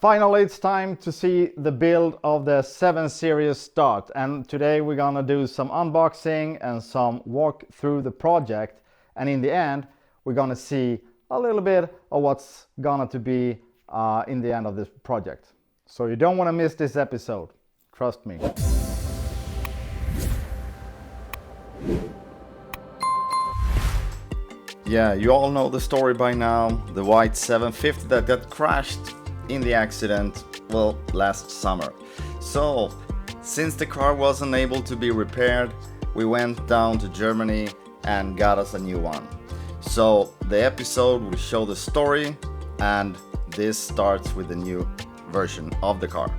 Finally, it's time to see the build of the 7 Series start, and today we're gonna do some unboxing and some walk through the project, and in the end we're gonna see a little bit of what's gonna to be in the end of this project. So you don't want to miss this episode, trust me. Yeah, you all know the story by now, the white 750 that got crashed in the accident, well, last summer. So, since the car wasn't able to be repaired, we went down to Germany and got us a new one. So, the episode will show the story, and this starts with the new version of the car.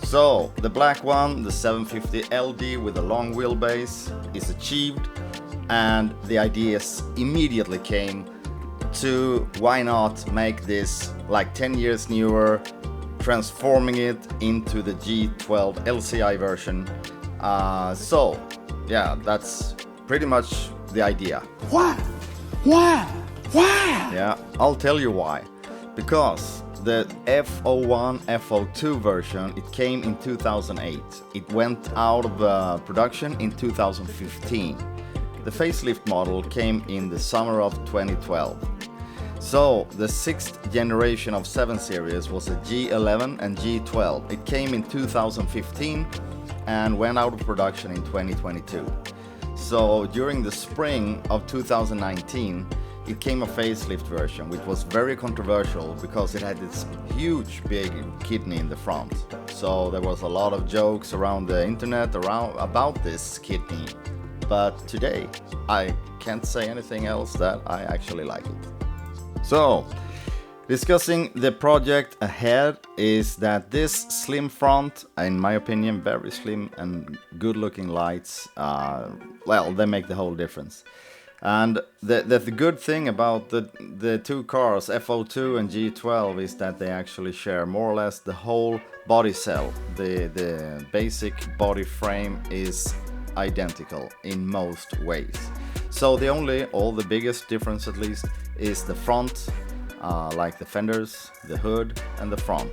So, the black one, the 750 LD with a long wheelbase, is achieved, and the ideas immediately came to why not make this like 10 years newer, transforming it into the G12 LCI version. So yeah, that's pretty much the idea. Why? Yeah, I'll tell you why. Because the F01, F02 version, it came in 2008. It went out of production in 2015. The facelift model came in the summer of 2012. So the 6th generation of 7 Series was a G11 and G12. It came in 2015 and went out of production in 2022. So during the spring of 2019, it came a facelift version, which was very controversial because it had this huge big kidney in the front. So there was a lot of jokes around the internet about this kidney. But today, I can't say anything else that I actually like it. So, discussing the project ahead is that this slim front, in my opinion, very slim and good looking lights, well, they make the whole difference. And the good thing about the two cars, F02 and G12, is that they actually share more or less the whole body cell. The basic body frame is identical in most ways. So the biggest difference at least is the front, like the fenders, the hood and the front,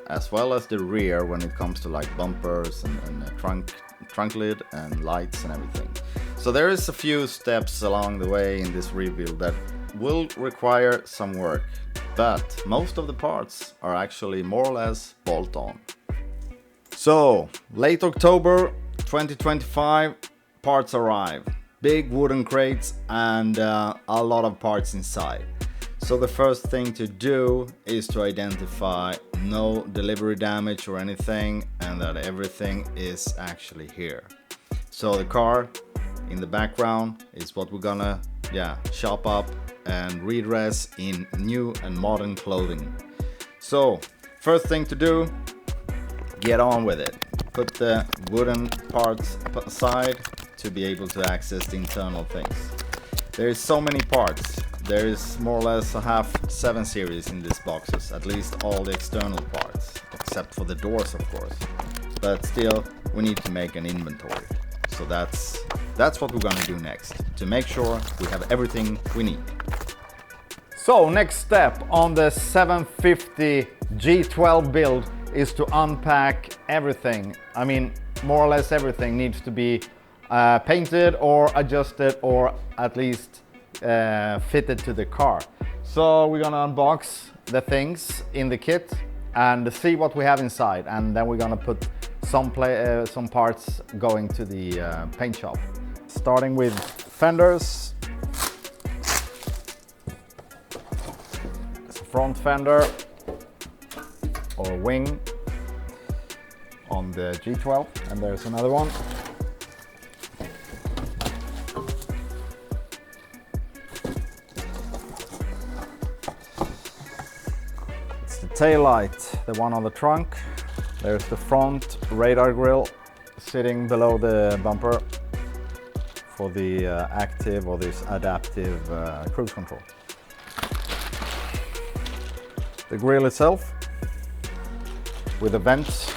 as well as the rear when it comes to like bumpers and the trunk lid and lights and everything. So there is a few steps along the way in this rebuild that will require some work, but most of the parts are actually more or less bolt on. So late October 2025, parts arrive. Big wooden crates and a lot of parts inside. So the first thing to do is to identify no delivery damage or anything, and that everything is actually here. So the car in the background is what we're gonna chop up and redress in new and modern clothing. So first thing to do, get on with it. Put the wooden parts aside to be able to access the internal things. There is so many parts. There is more or less a half 7 Series in these boxes, at least all the external parts, except for the doors of course. But still, we need to make an inventory. So that's what we're gonna do next, to make sure we have everything we need. So next step on the 750 G12 build is to unpack everything. I mean, more or less everything needs to be painted or adjusted or at least fitted to the car. So we're gonna unbox the things in the kit and see what we have inside, and then we're gonna put some parts going to the paint shop. Starting with fenders. It's a front fender or wing on the G12, and there's another one. It's the tail light, the one on the trunk. There's the front radar grille sitting below the bumper for the active or this adaptive cruise control. The grille itself with the vents.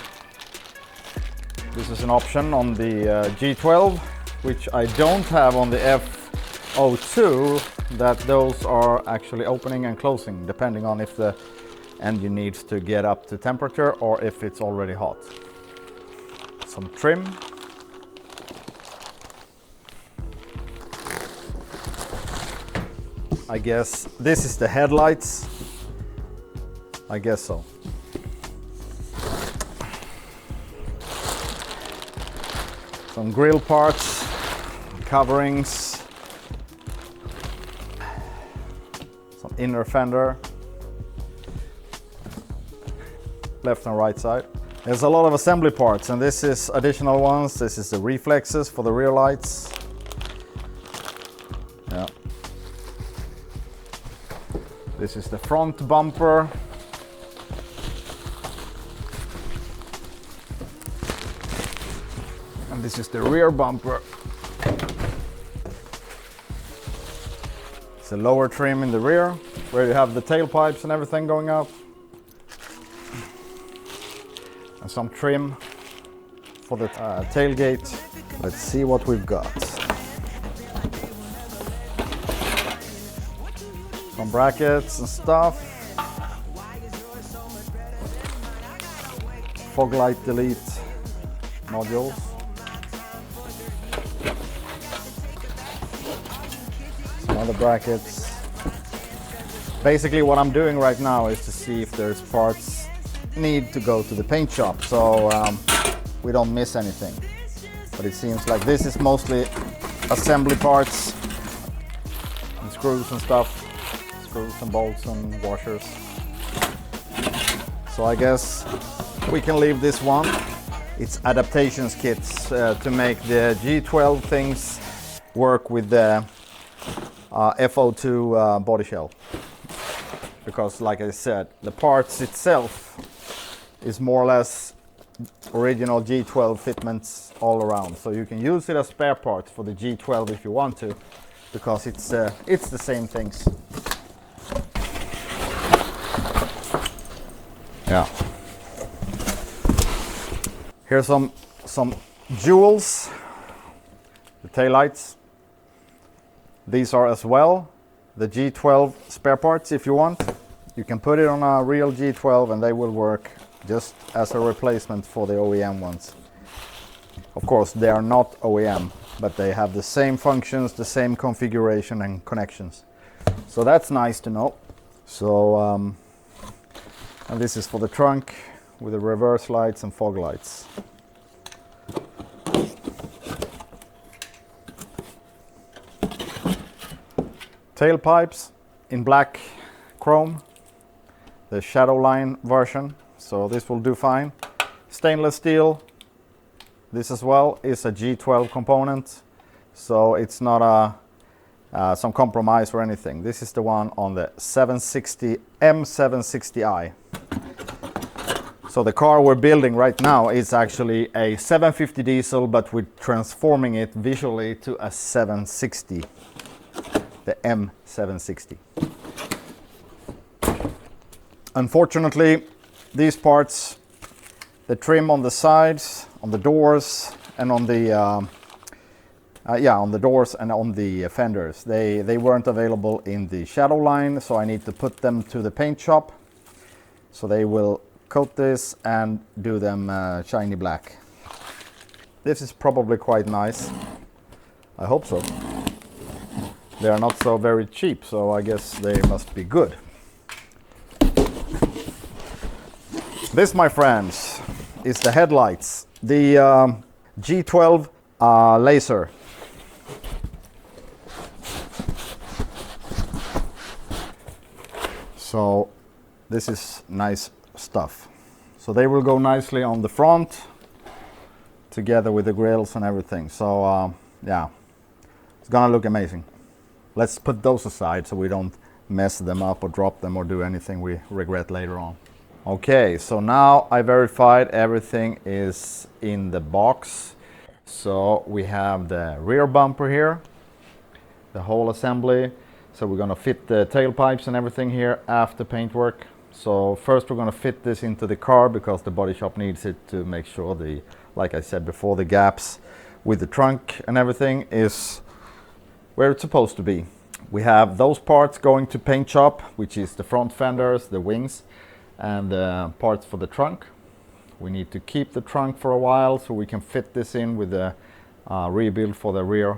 This is an option on the G12, which I don't have on the F02, that those are actually opening and closing depending on if the engine needs to get up to temperature or if it's already hot. Some trim. I guess this is the headlights. I guess so. Some grill parts, coverings, some inner fender, left and right side. There's a lot of assembly parts, and this is additional ones. This is the reflexes for the rear lights. Yeah. This is the front bumper. And this is the rear bumper. It's a lower trim in the rear, where you have the tailpipes and everything going up. And some trim for the tailgate. Let's see what we've got. Some brackets and stuff. Fog light delete modules. Some other brackets. Basically what I'm doing right now is to see if there's parts need to go to the paint shop, so we don't miss anything. But it seems like this is mostly assembly parts and screws and stuff. Screws and bolts and washers. So I guess we can leave this one. It's adaptations kits to make the G12 things work with the F02 body shell. Because like I said, the parts itself is more or less original G12 fitments all around. So you can use it as spare parts for the G12 if you want to, because it's the same things. Yeah. Here's some jewels, the taillights. These are as well the G12 spare parts. If you want, you can put it on a real G12 and they will work just as a replacement for the OEM ones. Of course, they are not OEM, but they have the same functions, the same configuration and connections. So that's nice to know. So, and this is for the trunk with the reverse lights and fog lights. Tailpipes in black chrome, the shadow line version, so this will do fine. Stainless steel, this as well is a G12 component, so it's not some compromise or anything. This is the one on the 760 M760i. So the car we're building right now is actually a 750 diesel, but we're transforming it visually to a 760, the M760. Unfortunately, these parts, the trim on the sides, on the doors, and on the on the doors and on the fenders, they weren't available in the shadow line, so I need to put them to the paint shop. So they will coat this and do them shiny black. This is probably quite nice. I hope so. They are not so very cheap, so I guess they must be good. This, my friends, is the headlights. The G12 laser. So this is nice stuff. So they will go nicely on the front together with the grills and everything. So yeah, it's gonna look amazing. Let's put those aside so we don't mess them up or drop them or do anything we regret later on. Okay, so now I verified everything is in the box. So we have the rear bumper here, the whole assembly. So we're gonna fit the tailpipes and everything here after paintwork. So first we're gonna fit this into the car because the body shop needs it to make sure the, like I said before, the gaps with the trunk and everything is where it's supposed to be. We have those parts going to paint shop, which is the front fenders, the wings, and the parts for the trunk. We need to keep the trunk for a while so we can fit this in with the rebuild for the rear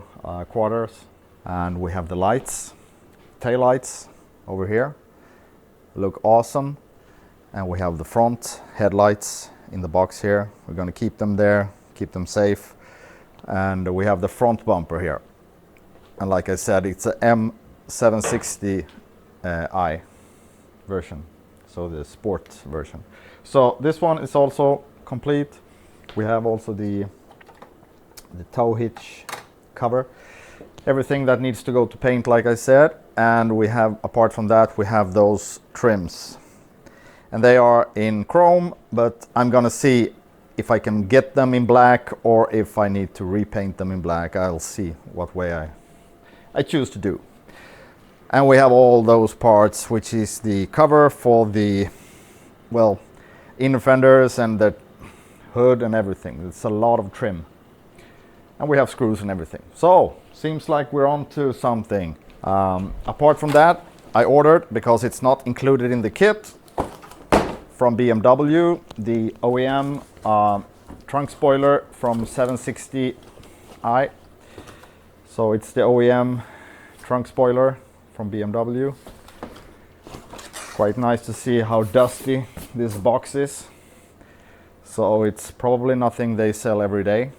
quarters. And we have the lights, tail lights over here, look awesome. And we have the front headlights in the box here. We're going to keep them there, keep them safe. And we have the front bumper here. And like I said, it's a M760i version, so the sport version. So this one is also complete. We have also the tow hitch cover, everything that needs to go to paint, like I said. And we have, apart from that, we have those trims, and they are in chrome, but I'm gonna see if I can get them in black or if I need to repaint them in black. I'll see what way I choose to do. And we have all those parts, which is the cover for the, well, inner fenders and the hood and everything. It's a lot of trim. And we have screws and everything. So, seems like we're on to something. Apart from that, I ordered, because it's not included in the kit, from BMW, the OEM trunk spoiler from 760i. So it's the OEM trunk spoiler from BMW. Quite nice to see how dusty this box is. So it's probably nothing they sell every day. You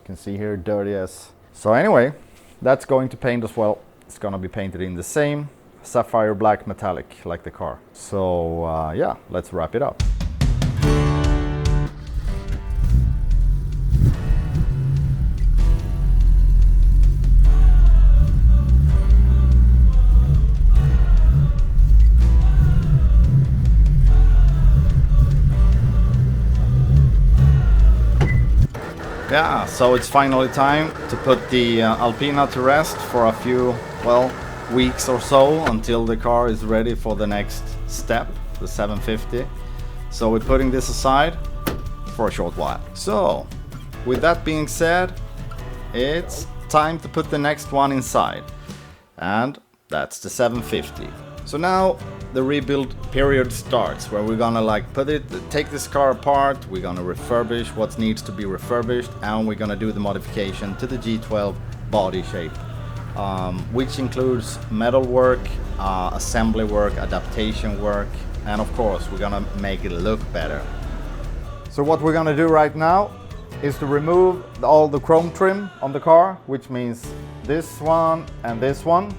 can see here, dirty as. So anyway, that's going to paint as well. It's gonna be painted in the same sapphire black metallic like the car. So yeah, let's wrap it up. Yeah, so it's finally time to put the Alpina to rest for a few, well, weeks or so until the car is ready for the next step, the 750. So we're putting this aside for a short while. So, with that being said, it's time to put the next one inside. And that's the 750. So now the rebuild period starts, where we're gonna like take this car apart, we're gonna refurbish what needs to be refurbished, and we're gonna do the modification to the G12 body shape, which includes metal work, assembly work, adaptation work, and of course we're gonna make it look better. So what we're gonna do right now is to remove all the chrome trim on the car, which means this one and this one.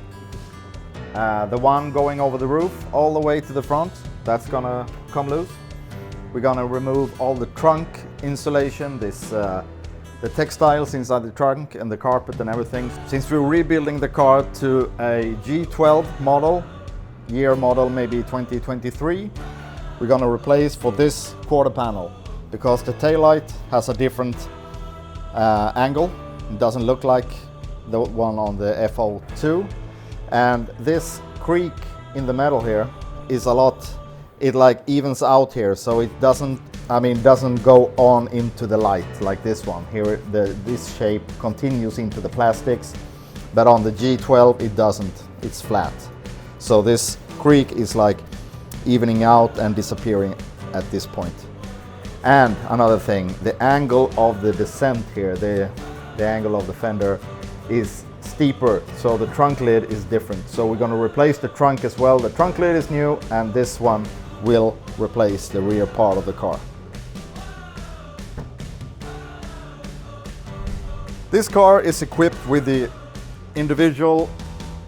The one going over the roof all the way to the front, that's gonna come loose. We're gonna remove all the trunk insulation, the textiles inside the trunk and the carpet and everything. Since we're rebuilding the car to a G12 model, year model maybe 2023, we're gonna replace for this quarter panel, because the taillight has a different angle. It doesn't look like the one on the F02. And this creak in the metal here is a lot, it like evens out here, so it doesn't go on into the light like this one. Here this shape continues into the plastics, but on the G12 it doesn't, it's flat. So this creak is like evening out and disappearing at this point. And another thing, the angle of the descent here, the angle of the fender is steeper, so the trunk lid is different. So we're going to replace the trunk as well. The trunk lid is new, and this one will replace the rear part of the car. This car is equipped with the individual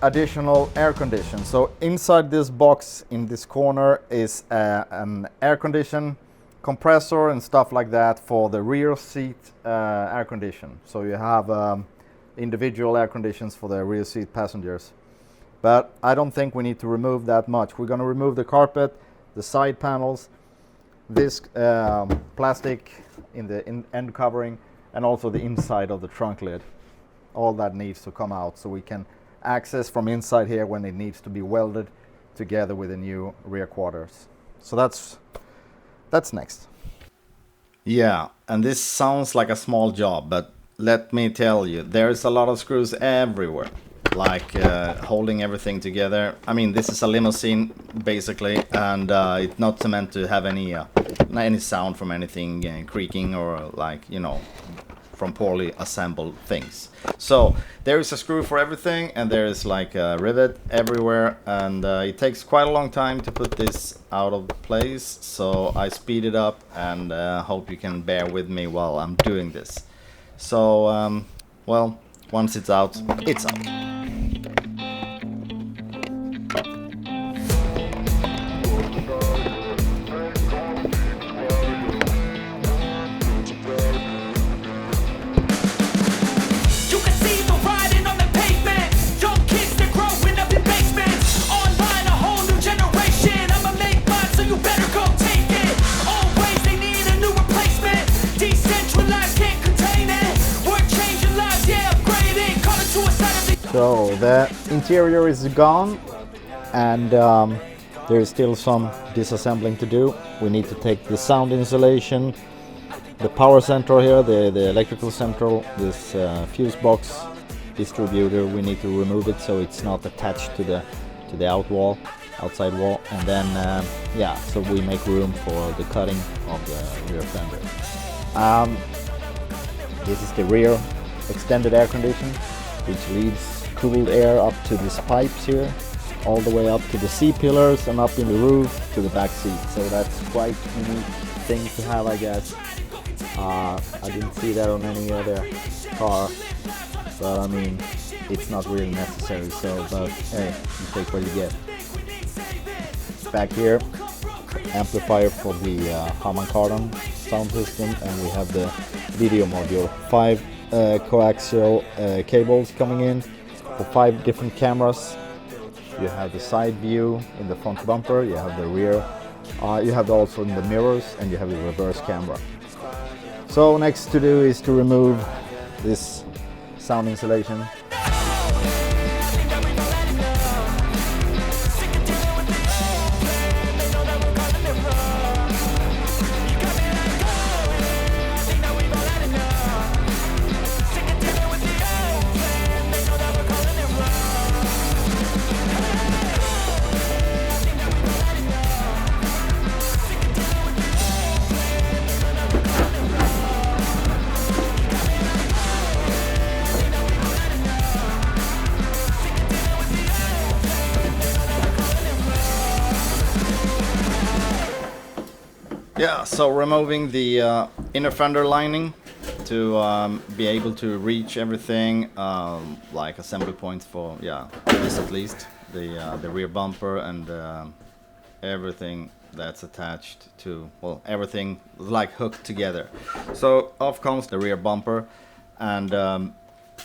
additional air condition. So inside this box in this corner is an air condition compressor and stuff like that for the rear seat air condition. So you have individual air conditions for the rear seat passengers. But I don't think we need to remove that much. We're going to remove the carpet, the side panels, this plastic in the end covering, and also the inside of the trunk lid. All that needs to come out so we can access from inside here when it needs to be welded together with the new rear quarters. So that's next. Yeah, and this sounds like a small job, but let me tell you, there's a lot of screws everywhere. like holding everything together. I mean, this is a limousine basically, and it's not meant to have any sound from anything creaking or like, you know, from poorly assembled things. So there is a screw for everything, and there is like a rivet everywhere, and it takes quite a long time to put this out of place, so I speed it up, and hope you can bear with me while I'm doing this. So well, once it's out, it's out. So the interior is gone, and there is still some disassembling to do. We need to take the sound insulation, the power central here, the electrical central, this fuse box distributor. We need to remove it so it's not attached to the outside wall, and then yeah, so we make room for the cutting of the rear fender. This is the rear extended air conditioner, which leads cooled air up to these pipes here, all the way up to the C-pillars and up in the roof to the back seat. So that's quite unique thing to have, I guess. I didn't see that on any other car, but I mean, it's not really necessary. So, but hey, you take what you get. Back here, amplifier for the Harman Kardon sound system, and we have the video module. 5 coaxial cables coming in for 5 different cameras. You have the side view in the front bumper, you have the rear, you have also in the mirrors, and you have the reverse camera. So next to do is to remove this sound insulation. Yeah, so removing the inner fender lining to be able to reach everything, like assembly points for, yeah, this at least, the rear bumper and everything that's attached to, well, everything like hooked together. So off comes the rear bumper, and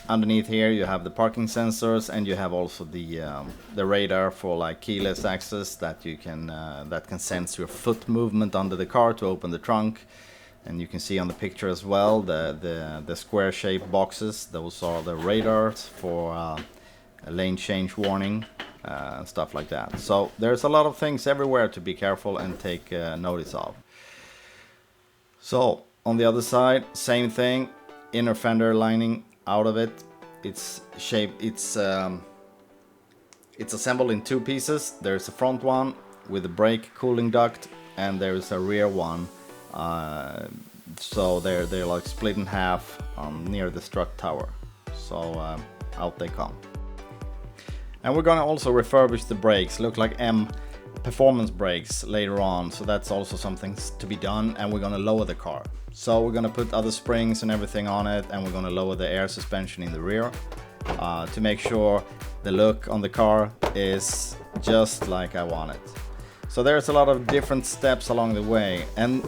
underneath here you have the parking sensors, and you have also the radar for like keyless access that you can that can sense your foot movement under the car to open the trunk. And you can see on the picture as well the square shaped boxes. Those are the radars for a lane change warning and stuff like that. So there's a lot of things everywhere to be careful and take notice of. So on the other side, same thing, inner fender lining out of it. It's shaped, it's assembled in 2 pieces. There's a front one with a brake cooling duct, and there's a rear one. So they're like split in half near the strut tower. So out they come. And we're gonna also refurbish the brakes. Look like M performance brakes later on. So that's also something to be done, and we're gonna lower the car. So we're gonna put other springs and everything on it, and we're gonna lower the air suspension in the rear to make sure the look on the car is just like I want it. So there's a lot of different steps along the way, and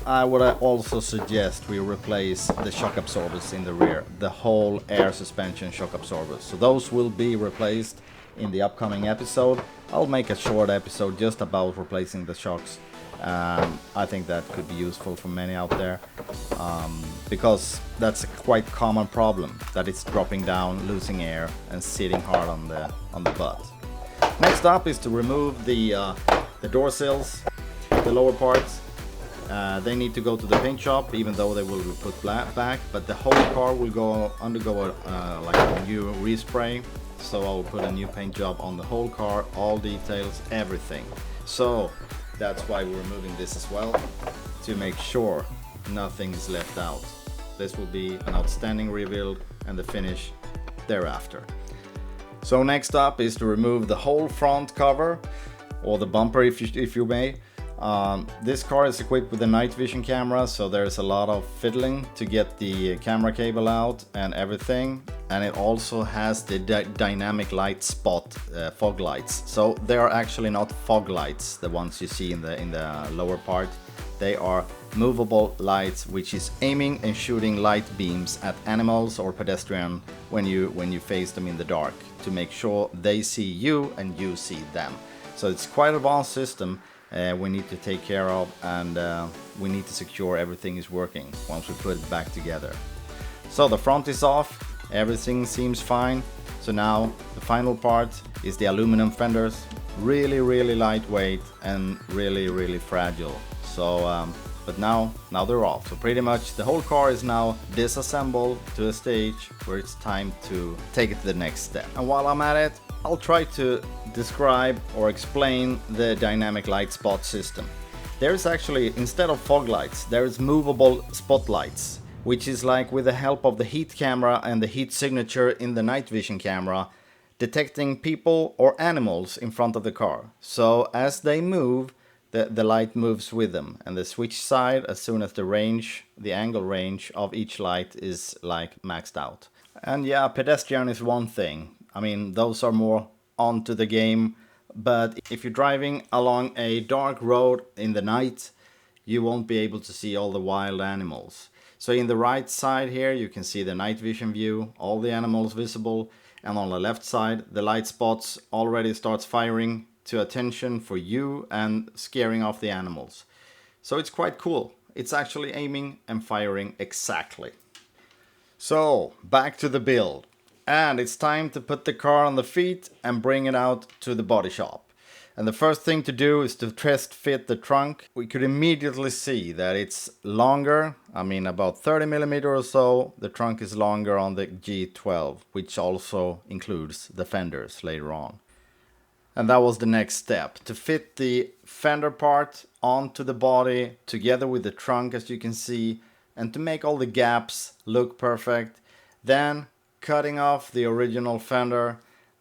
I would also suggest we replace the shock absorbers in the rear, the whole air suspension shock absorbers. So those will be replaced in the upcoming episode. I'll make a short episode just about replacing the shocks. I think that could be useful for many out there, because that's a quite common problem, that it's dropping down, losing air, and sitting hard on the butt. Next up is to remove the door sills, the lower parts. They need to go to the paint shop, even though they will put back, but the whole car will undergo like a new respray. So I'll put a new paint job on the whole car, all details, everything. So that's why we're moving this as well, to make sure nothing is left out. This will be an outstanding rebuild and the finish thereafter. So next up is to remove the whole front cover, or the bumper if you may. This car is equipped with a night vision camera, so there's a lot of fiddling to get the camera cable out and everything. And it also has the dynamic light spot fog lights. So they are actually not fog lights, the ones you see in the lower part. They are movable lights, which is aiming and shooting light beams at animals or pedestrian when you face them in the dark, to make sure they see you and you see them. So it's quite an advanced system we need to take care of, and we need to secure everything is working once we put it back together. So the front is off, everything seems fine. So now the final part is the aluminum fenders, really lightweight and really fragile. So but now they're off. So pretty much the whole car is now disassembled to a stage where it's time to take it to the next step. And while I'm at it, I'll try to describe or explain the dynamic light spot system. There's actually, instead of fog lights, there's movable spotlights, which is like with the help of the heat camera and the heat signature in the night vision camera, detecting people or animals in front of the car. So as they move, the light moves with them, and the switch side, as soon as the angle range of each light is like maxed out. And yeah, pedestrian is one thing. I mean, those are more onto the game, but if you're driving along a dark road in the night, you won't be able to see all the wild animals. So in the right side here, you can see the night vision view, all the animals visible, and on the left side, the light spots already starts firing to attention for you and scaring off the animals. So it's quite cool. It's actually aiming and firing exactly. So back to the build. And it's time to put the car on the feet and bring it out to the body shop. And the first thing to do is to test fit the trunk. We could immediately see that it's longer, I mean about 30 millimeter or so. The trunk is longer on the G12, which also includes the fenders later on. And that was the next step, to fit the fender part onto the body together with the trunk, as you can see, and to make all the gaps look perfect. Then cutting off the original fender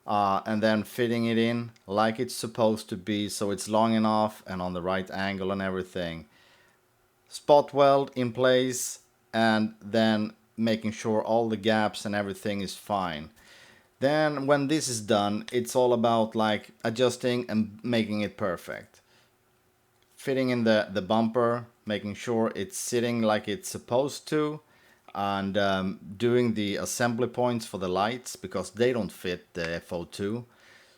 and then fitting it in like it's supposed to be, so it's long enough and on the right angle and everything. Spot weld in place, and then making sure all the gaps and everything is fine. Then when this is done, it's all about like adjusting and making it perfect. Fitting in the bumper, making sure it's sitting like it's supposed to, and doing the assembly points for the lights, because they don't fit the F02.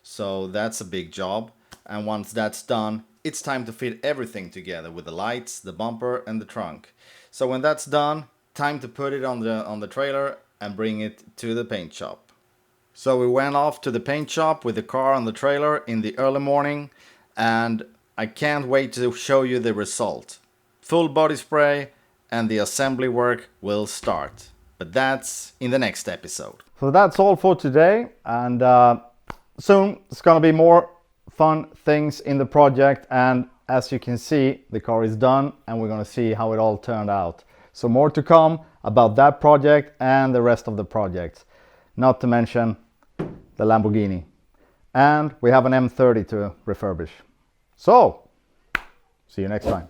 So that's a big job. And once that's done, it's time to fit everything together with the lights, the bumper and the trunk. So when that's done, time to put it on the trailer and bring it to the paint shop. So we went off to the paint shop with the car on the trailer in the early morning, and I can't wait to show you the result. Full body spray, and the assembly work will start. But that's in the next episode. So that's all for today, and soon it's gonna be more fun things in the project, and as you can see, the car is done and we're gonna see how it all turned out. So more to come about that project and the rest of the projects, not to mention the Lamborghini. And we have an M30 to refurbish. So, see you next time.